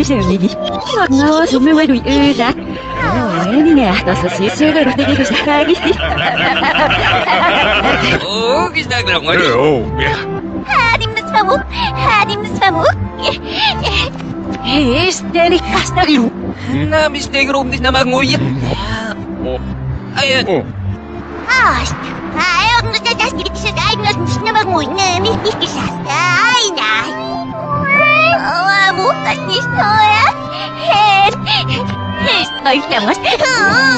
Sömigi. Ngọt summi quay đuổi ra. Đi nè, tao sẽ xíu xíu rồi đi cái sao cái gì. cái sao cái ngồi đi. Hadim svamu. Steli kastagiru. Na mistake room dis na magnguyat. Ayan. Ayaw mo sa taskit sa diagnosis na magnguyat. Ay, na. Bukas ni Soya. Estoy llamando.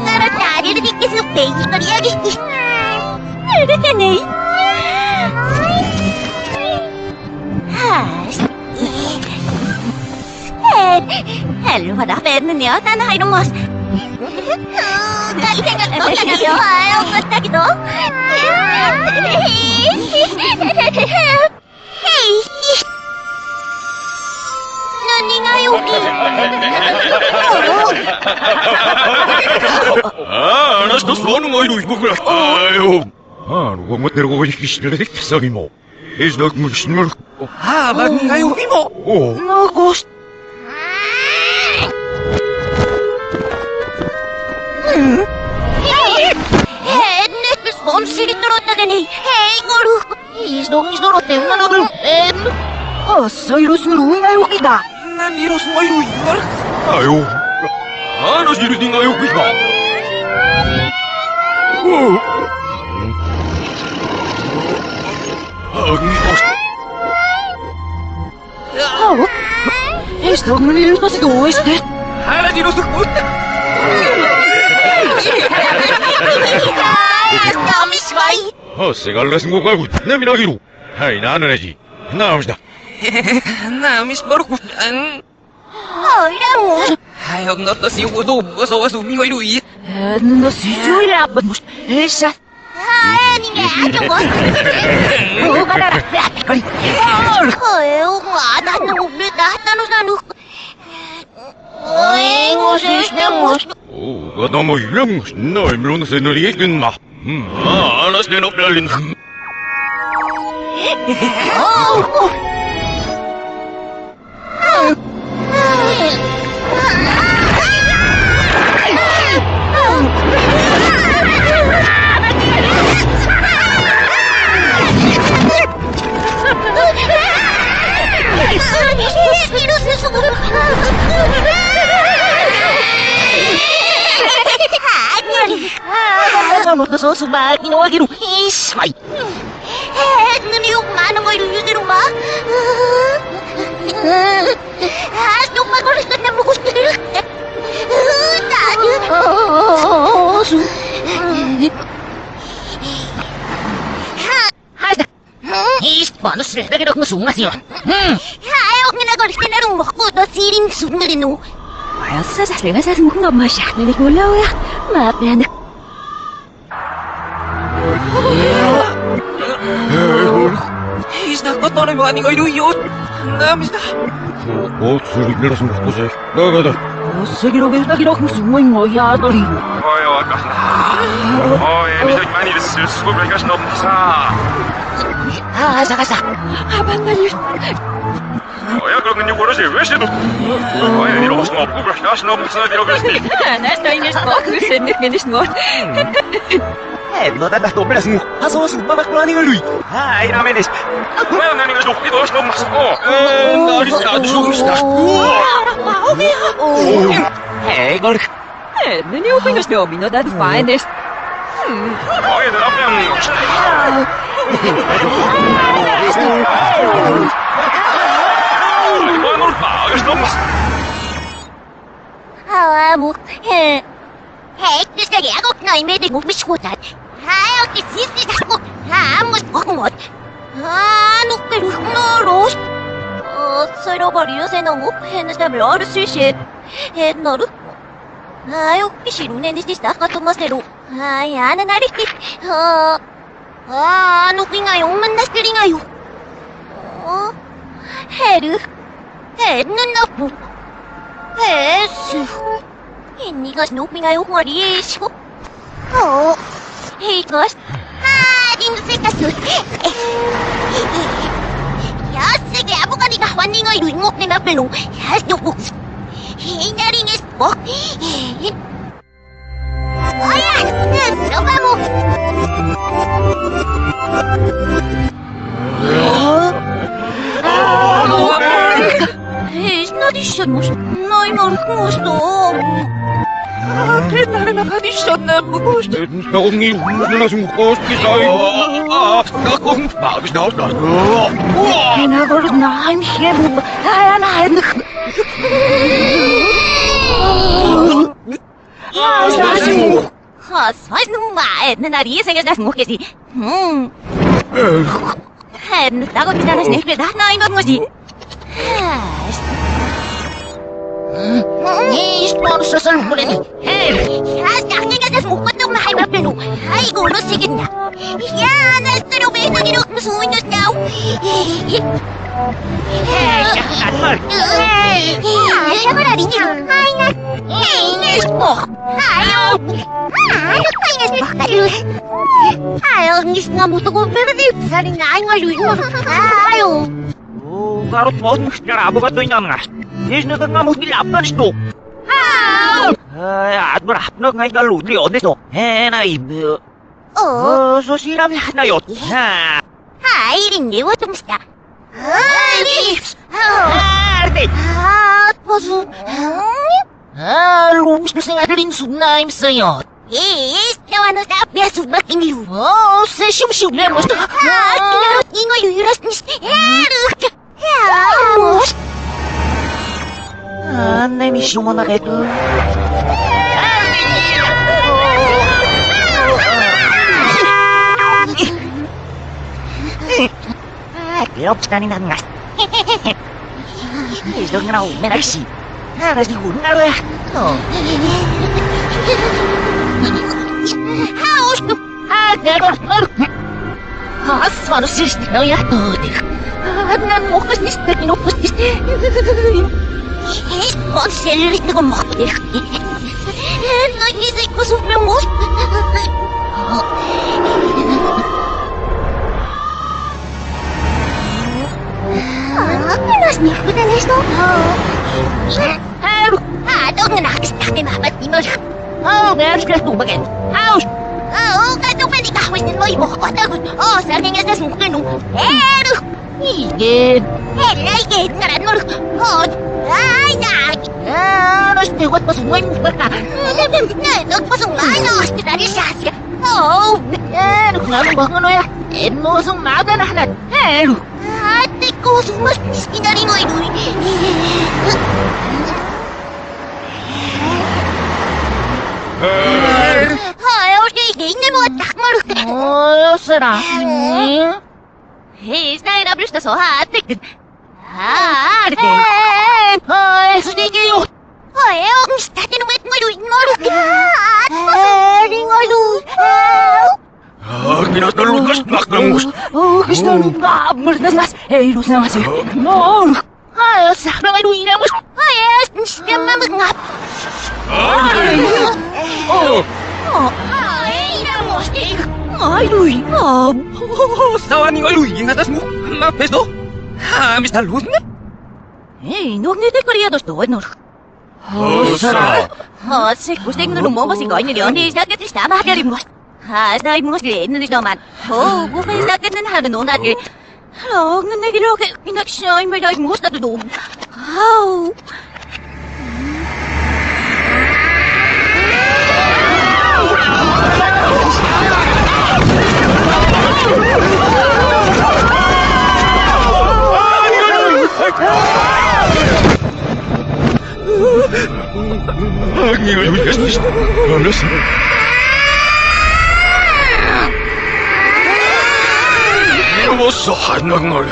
Para nadie le diga su pecho, no le hagas esto. Retenei. Hello, para perna niya. Tanahay ng mas. Galingan ko na niyo. Ayaw ko na kito. Hey! Нас тут сон мой дух гуляю. 누가 뭐 데리고 있기시래 기상이 뭐. 이제 무슨 말. Magngayong mo. Nagos. Sponsor turut na gani. Hey, guru. Isdong te una naglu. Soy ngayon kita. Namiros mo yung ibar. 아유. 너 지르딩가요 그가. Esto no le pasa todo este. Namiros mo. 세갈라신 거 가고 내미나기로. 하이 나는 애지. 나옵시다. Namis baru. Hayog na to si Udo. Baso sumi ngayon uwi. No si Julia, vamos. Esa. Ni nga ato mo. Para. Ada nang ublit tanong tanong. Ngosistemos. 가다 뭐 이런 너 임로는 세너리 얘기나. 알았어 내 높달린. Vamos a subir y no quiero. Ismay. Naniyo manong ay luyutin ma. Nung magulis na mukos nila. Paano sila nagkakita kong sungas yun? Ayaw nga nagulis na narong makuto siring sungarin no. Ayaw sa sasliga sa sumukong masyak na nikulaw ya. Mapianak. Isda ko to na yung aning ngayon yun. Namis na. 소리 내려서 먹고서 나가다. Sige, kong sumay mo yatari. 미사기 많이 있을 수고가 이것은 없사. Saka. Habang ngayon. 그러면 이거로지 왜 시도? 이러고 있으면 없고 그렇게 하시는 없는 사람이라고 했으니. Nasta inis mo, gusto mo. No te das doble así. Paso a su mamá con amigo Luis. Ay, no me des. Well, then you're looking at us, no mas. Hey, gol. The new thing is no, me not that finest. Amo. Tekniske jeg ook nooit meer de moet beschoten. Hij ook is niet goed. Hij moet ook moet. Nog beroep nodig. 설어버리려서 너무 해내자면 어르신신 너를 ook 싫은데 니 같은 것으로 아는 날이 누구인가요? 만났으리가요? 해르 해는 나쁘 해수 니가 누구인가요? 머리시고 이것 림새가수 야세게 아부가니가 환닝어 이루인목내 나벨로 야스노고 이나링의 뭐 어야 들어가모 Надишъадмош, най-мърхносто. Кенарна гадишъадна мощ. Новни нас кости дай. Каком бабиш нас. Нагор найм хеб. Найм. Свайс ну мае, на рисега дас мохеси. Таго битанас нехле да найм моси. Ispon sa salmulan. Nakikita sa mukha ng mahirap na ay gulo sige na. Yan, nagtanong na ginok mo sunyos daw. Siya rin niya. Ay, na. Ispo. Ayaw. Ano pa yung ispo kayo? Ayaw, nis nga mo ito ko. Pero di, sarin na ay ngayon mo. Ayaw. Garot mo, narabo ka doon nga. Is na nga mo nilapan ito. At marap na ngay galudri o nito. Naib. So siram lahat na yun. Ay, ringi mo itong siya. Ay, Arte! Paso. Lumis na siya rin sunaim sa'yo. Nawa na sa piyaso makinyo. Sa siyum-siyum na mo. Kinarot niyo ngayon yuras ni Stero. Amos. Na-miss yung mga ito. Pilop sa kanina nga. Isog na ako, menarsi. Siguro na rin. Haos. Asma no sister na yan. Adnan mo kasi sister kinupos. Konselit na kumakit. Nagisay ko sa piyamos. Pinas niya ko na nesto. Daw nga nakakastak ni mamat ni mo. Meron ka tumagan. House! Kato pwede kahawin mo yung mukha ko. Sabi nga sa sumukha nung. Igid. Igid nga rin mo. Ay, nag! Nasiwat pa sungay mo ba ka? Nagpasungay na hospital siya siya. Naglalang ba nga no ya? Mo sung naga na hanat. Ate ko, sumas miski na rin mo inuwi. Ayaw siya, hindi mo atak mo. Sarap. Snayin na blus na so ate. Arte. Sige yun. Ayaw, state numit mo inuwi mo. Ring inuwi. Kinatalugas nakamos. Gusto nung mas. Lus na kasi. No. Sa mga inuwi na mo. Siya mamagngap. Ay, Luis. Sawa ni Luis ang atas mo. Mapesto. Mr. Luz na. Nagnitin ko riyan doon. Sarap. Sige, gusto yung lumabas ikaw niyo. Hindi, sakit isa, makalim mo. Dai musti nu doman. Bu festa que nan hadu no nadi. Hello, nan nagi roke inak shoy me dai musta do. Au. 이걸 우리가 알았어. 이러웠어 한나걸.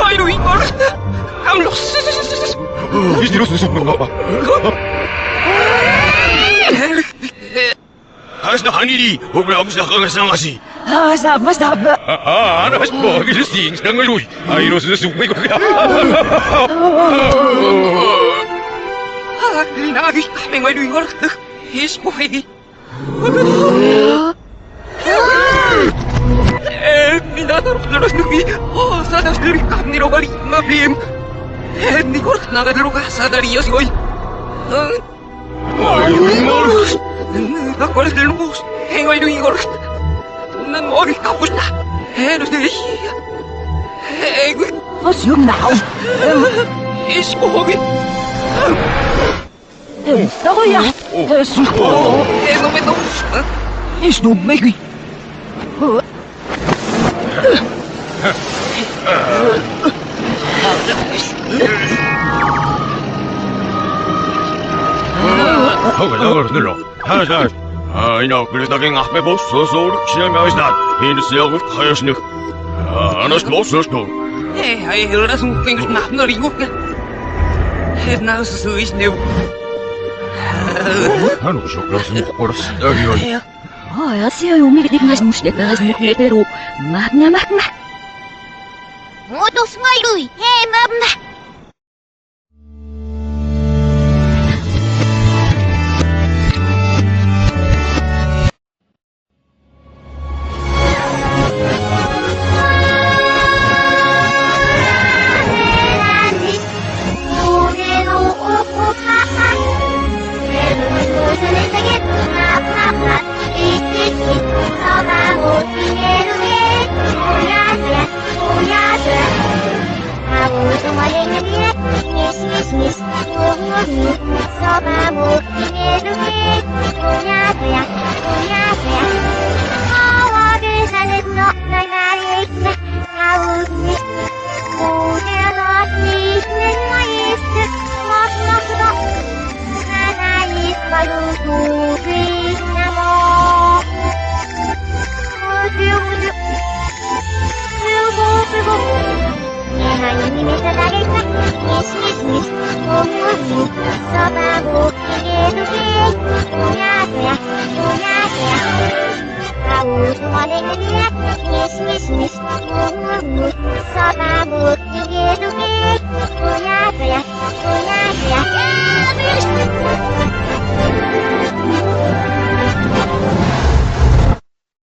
아이로 이걸 암로스 이러서 뭔가 봐. 하스나 한일이 오늘 아무튼 아까 상하시. 알았어. 이럴 수 있는 걸 우리. 이러서 숨고 이거. 나기 가맹아이로 이걸 이스포이 나다로 들어가니 사다리 감리로 가리 마빔 니걸 나가도록 사다리 여시고이 나걸 들고 행아이로 이걸 난 머리 갖고 싶다 해도 돼 에이구 지금 나오. 이스포이 너야. 에노메 너 Is no make. 나걸 들러. 하자. 이나 그래서 그냥 앞에 보소 소리 시험하시다. 인스하고 가야시네. 아나스 보소스도. Hij is een ding naar naar die hoek. Het nou zo is nu. 하는 거 그래서 걸었어. 여기 Я си умею дигнать мушлека, pero magna. 모두 스마일루이 해맘마. Sama